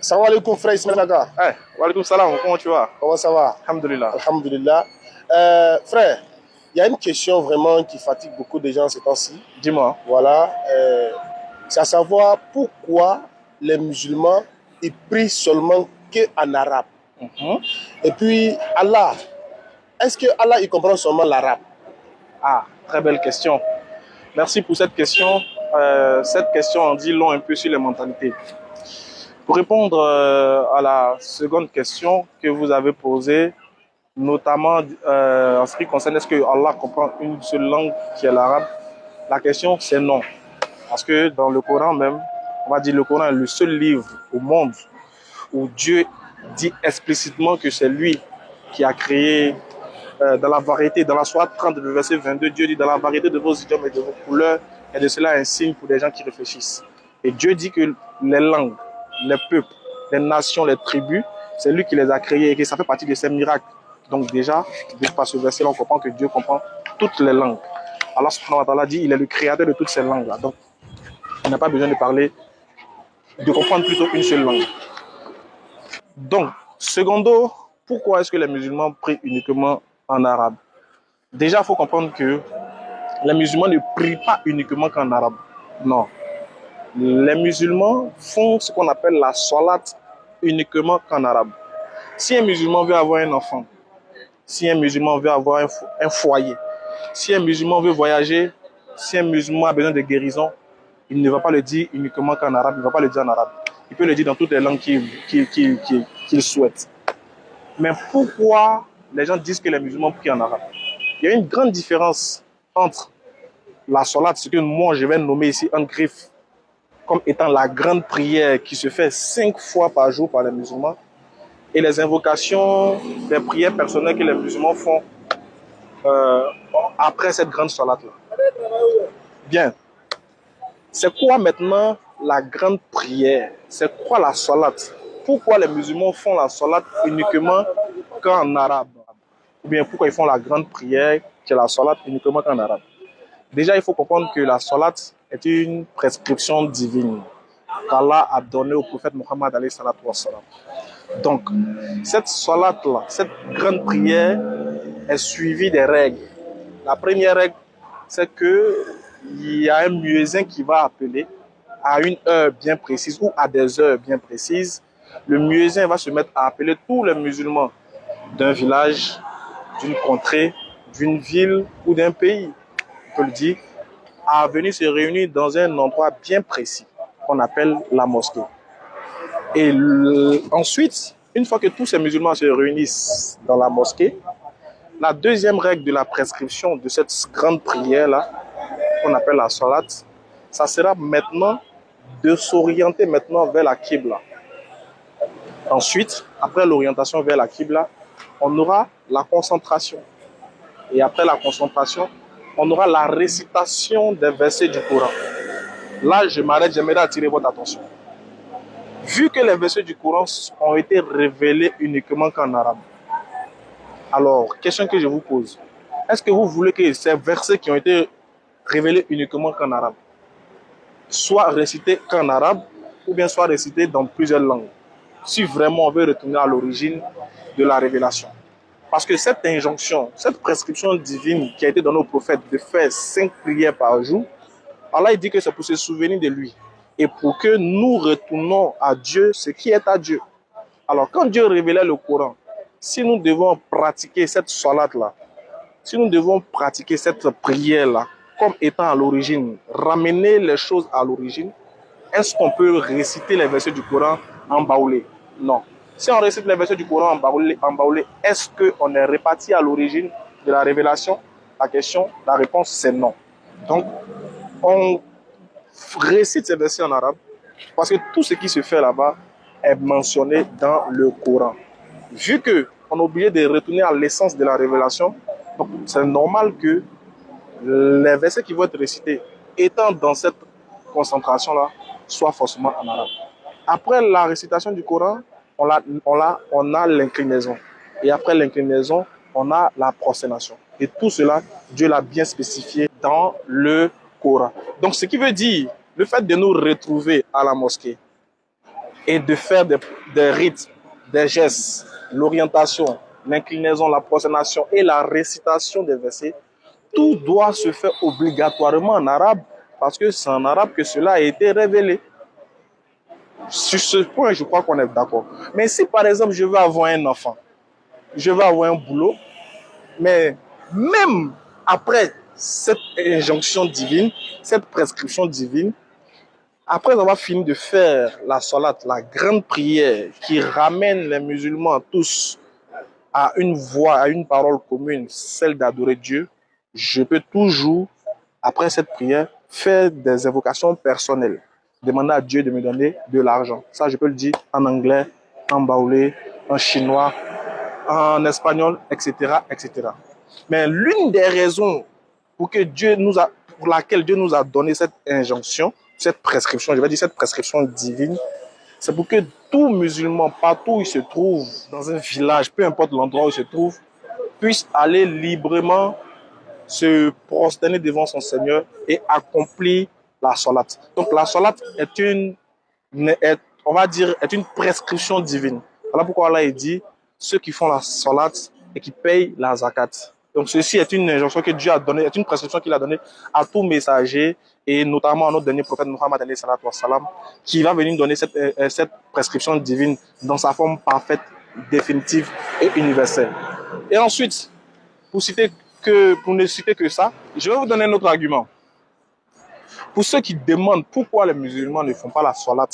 Salam alaikum frère Ismail Naga. Hey, wa alaikum salam, comment tu vas? Comment ça va? Alhamdulillah. Alhamdulillah. Frère, il y a une question vraiment qui fatigue beaucoup de gens ces temps-ci. Dis-moi. Voilà. C'est à savoir pourquoi les musulmans ils prient seulement qu'en arabe. Et puis Allah, est-ce que Allah il comprend seulement l'arabe? Ah, très belle question. Merci pour cette question. Cette question en dit long un peu sur les mentalités. Pour répondre à la seconde question que vous avez posée, notamment en ce qui concerne est-ce que Allah comprend une seule langue qui est l'arabe, la question c'est non. Parce que dans le Coran même, on va dire le Coran est le seul livre au monde où Dieu dit explicitement que c'est lui qui a créé dans la variété, dans la sourate 30, le verset 22, Dieu dit dans la variété de vos idiomes et de vos couleurs, et de cela un signe pour les gens qui réfléchissent. Et Dieu dit que les langues, les peuples, les nations, les tribus, c'est lui qui les a créés et que ça fait partie de ses miracles. Donc déjà, par ce verset-là, on comprend que Dieu comprend toutes les langues. Allah subhanahu wa ta'ala dit il est le créateur de toutes ces langues-là. Donc, on n'a pas besoin de parler, de comprendre plutôt une seule langue. Donc, secondo, pourquoi est-ce que les musulmans prient uniquement en arabe? Déjà, il faut comprendre que les musulmans ne prient pas uniquement qu'en arabe. Non. Les musulmans font ce qu'on appelle la salat uniquement qu'en arabe. Si un musulman veut avoir un enfant, si un musulman veut avoir un foyer, si un musulman veut voyager, si un musulman a besoin de guérison, il ne va pas le dire uniquement qu'en arabe, il ne va pas le dire en arabe. Il peut le dire dans toutes les langues qu'il souhaite. Mais pourquoi les gens disent que les musulmans prient en arabe? Il y a une grande différence entre la salat, ce que moi je vais nommer ici en griffe, comme étant la grande prière qui se fait 5 fois par jour par les musulmans, et les invocations, les prières personnelles que les musulmans font après cette grande salat-là. Bien. C'est quoi maintenant la grande prière? C'est quoi la salat? Pourquoi les musulmans font la salat uniquement qu'en arabe? Ou bien pourquoi ils font la grande prière qui est la salat uniquement qu'en arabe? Déjà, il faut comprendre que la salat est une prescription divine qu'Allah a donnée au prophète Mohammed alayhi salatu wassalam. Donc, cette salat-là, cette grande prière est suivie des règles. La première règle, c'est qu'il y a un muezzin qui va appeler à une heure bien précise ou à des heures bien précises. Le muezzin va se mettre à appeler tous les musulmans d'un village, d'une contrée, d'une ville ou d'un pays, on peut le dire, à venir se réunir dans un endroit bien précis qu'on appelle la mosquée. Et ensuite, une fois que tous ces musulmans se réunissent dans la mosquée, la deuxième règle de la prescription de cette grande prière-là, qu'on appelle la salat, ça sera maintenant de s'orienter maintenant vers la Qibla. Ensuite, après l'orientation vers la Qibla, on aura la concentration. Et après la concentration, on aura la récitation des versets du Coran. Là, je m'arrête, j'aimerais attirer votre attention. Vu que les versets du Coran ont été révélés uniquement qu'en arabe, alors, question que je vous pose, est-ce que vous voulez que ces versets qui ont été révélés uniquement qu'en arabe soient récités qu'en arabe ou bien soient récités dans plusieurs langues, si vraiment on veut retourner à l'origine de la révélation? Parce que cette injonction, cette prescription divine qui a été donnée au prophète de faire 5 prières par jour, Allah dit que c'est pour se souvenir de lui et pour que nous retournons à Dieu ce qui est à Dieu. Alors quand Dieu révélait le Coran, si nous devons pratiquer cette salat-là, si nous devons pratiquer cette prière-là comme étant à l'origine, ramener les choses à l'origine, est-ce qu'on peut réciter les versets du Coran en baoulé? Non. Si on récite les versets du Coran en baoulé, est-ce qu'on est réparti à l'origine de la révélation? La réponse c'est non. Donc, on récite ces versets en arabe parce que tout ce qui se fait là-bas est mentionné dans le Coran. Vu qu'on est obligé de retourner à l'essence de la révélation, c'est normal que les versets qui vont être récités, étant dans cette concentration-là, soient forcément en arabe. Après la récitation du Coran, on a l'inclinaison. Et après l'inclinaison, on a la prosternation. Et tout cela, Dieu l'a bien spécifié dans le Coran. Donc, ce qui veut dire, le fait de nous retrouver à la mosquée, et de faire des rites, des gestes, l'orientation, l'inclinaison, la prosternation et la récitation des versets, tout doit se faire obligatoirement en arabe parce que c'est en arabe que cela a été révélé. Sur ce point, je crois qu'on est d'accord. Mais si par exemple je veux avoir un enfant, je veux avoir un boulot, mais même après cette injonction divine, cette prescription divine, après avoir fini de faire la salat, la grande prière qui ramène les musulmans tous à une voix, à une parole commune, celle d'adorer Dieu, je peux toujours, après cette prière, faire des invocations personnelles. Demander à Dieu de me donner de l'argent. Ça, je peux le dire en anglais, en baoulé, en chinois, en espagnol, etc., etc. Mais l'une des raisons pour laquelle Dieu nous a donné cette injonction, cette prescription, je vais dire cette prescription divine, c'est pour que tout musulman, partout où il se trouve, dans un village, peu importe l'endroit où il se trouve, puisse aller librement se prosterner devant son Seigneur et accomplir la salat. Donc la salat on va dire, est une prescription divine. Voilà pourquoi Allah dit, ceux qui font la salat et qui payent la zakat. Donc ceci est une injonction que Dieu a donnée, est une prescription qu'il a donnée à tout messager et notamment à notre dernier prophète Muhammad alayhi salatu wassalam, qui va venir donner cette prescription divine dans sa forme parfaite, définitive et universelle. Et ensuite, pour ne citer que ça, je vais vous donner un autre argument. Pour ceux qui demandent pourquoi les musulmans ne font pas la salat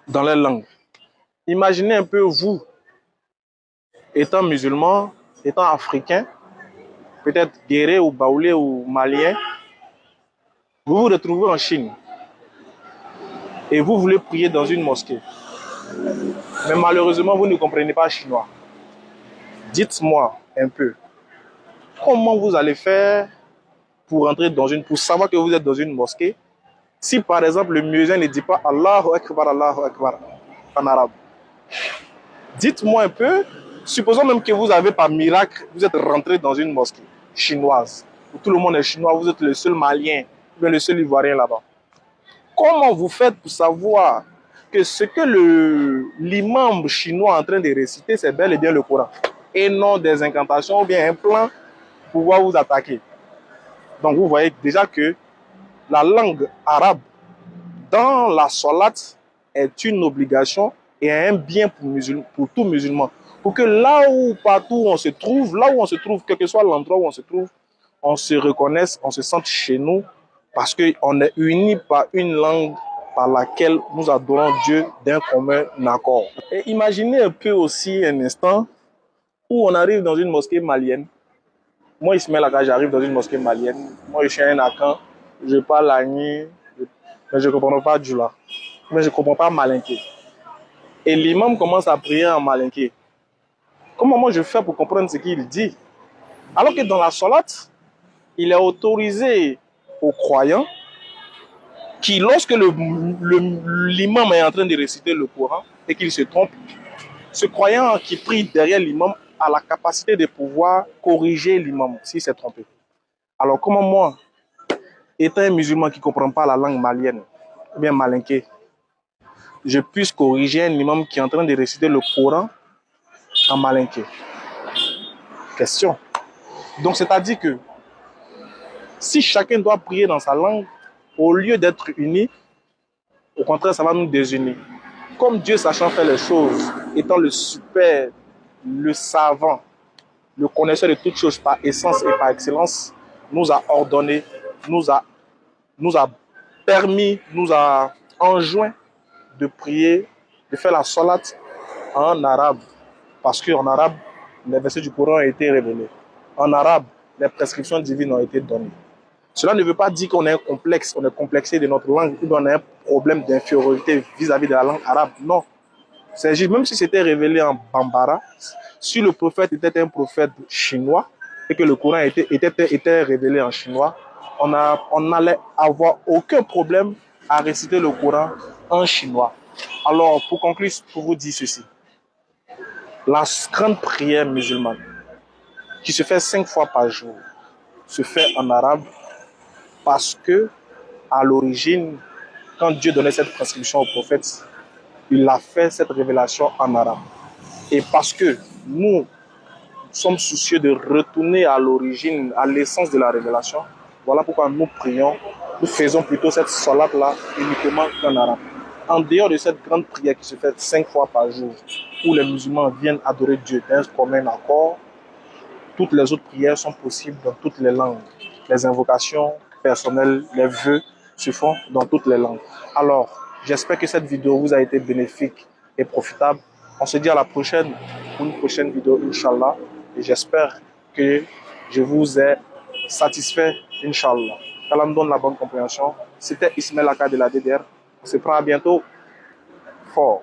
dans leur langue, imaginez un peu vous, étant musulman, étant africain, peut-être guéré ou baoulé ou malien, vous vous retrouvez en Chine et vous voulez prier dans une mosquée. Mais malheureusement, vous ne comprenez pas chinois. Dites-moi un peu, comment vous allez faire pour savoir que vous êtes dans une mosquée, si par exemple le muezzin ne dit pas Allahu Akbar en arabe. Dites-moi un peu, supposons même que vous avez par miracle, vous êtes rentré dans une mosquée chinoise, où tout le monde est chinois, vous êtes le seul malien, ou bien le seul ivoirien là-bas. Comment vous faites pour savoir que ce que l'imam chinois est en train de réciter, c'est bel et bien le Coran, et non des incantations ou bien un plan pour pouvoir vous attaquer? Donc vous voyez déjà que la langue arabe dans la salat est une obligation et un bien pour tout musulman. Pour que partout où on se trouve, quel que soit l'endroit où on se trouve, on se reconnaisse, on se sente chez nous, parce qu'on est unis par une langue par laquelle nous adorons Dieu d'un commun accord. Et imaginez un peu aussi un instant où on arrive dans une mosquée malienne. Moi, Ismaël Aka, j'arrive dans une mosquée malienne. Moi, je suis un Akan, je parle l'agni, mais je ne comprends pas Djoula. Mais je ne comprends pas malinké. Et l'imam commence à prier en malinké. Comment moi je fais pour comprendre ce qu'il dit? Alors que dans la salat, il est autorisé aux croyants qui, lorsque l'imam est en train de réciter le Coran et qu'il se trompe, ce croyant qui prie derrière l'imam a la capacité de pouvoir corriger l'imam s'il s'est trompé. Alors comment moi, étant un musulman qui ne comprend pas la langue malienne, ou bien malinké, je puisse corriger un imam qui est en train de réciter le Coran en malinké? Question. Donc c'est-à-dire que si chacun doit prier dans sa langue, au lieu d'être unis, au contraire, ça va nous désunir. Comme Dieu, sachant faire les choses, étant le super, le savant, le connaisseur de toutes choses par essence et par excellence, nous a ordonné, nous a permis, nous a enjoint de prier, de faire la salat en arabe. Parce qu'en arabe, les versets du Coran ont été révélés. En arabe, les prescriptions divines ont été données. Cela ne veut pas dire qu'on est complexe, on est complexé de notre langue, ou qu'on a un problème d'infériorité vis-à-vis de la langue arabe. Non. C'est juste, même si c'était révélé en Bambara, si le prophète était un prophète chinois et que le Coran était révélé en chinois, on n'allait avoir aucun problème à réciter le Coran en chinois. Alors, pour conclure, pour vous dire ceci, la grande prière musulmane, qui se fait 5 fois par jour, se fait en arabe parce que, à l'origine, quand Dieu donnait cette prescription au prophète, il a fait cette révélation en arabe. Et parce que nous sommes soucieux de retourner à l'origine, à l'essence de la révélation, voilà pourquoi nous prions, nous faisons plutôt cette salade-là uniquement en arabe. En dehors de cette grande prière qui se fait 5 fois par jour, où les musulmans viennent adorer Dieu d'un commun accord, toutes les autres prières sont possibles dans toutes les langues. Les invocations personnelles, les vœux se font dans toutes les langues. Alors, j'espère que cette vidéo vous a été bénéfique et profitable. On se dit à la prochaine pour une prochaine vidéo, Inch'Allah. Et j'espère que je vous ai satisfait, Inch'Allah. Allah me donne la bonne compréhension. C'était Ismaël Aka de la DDR. On se prend à bientôt. Fort.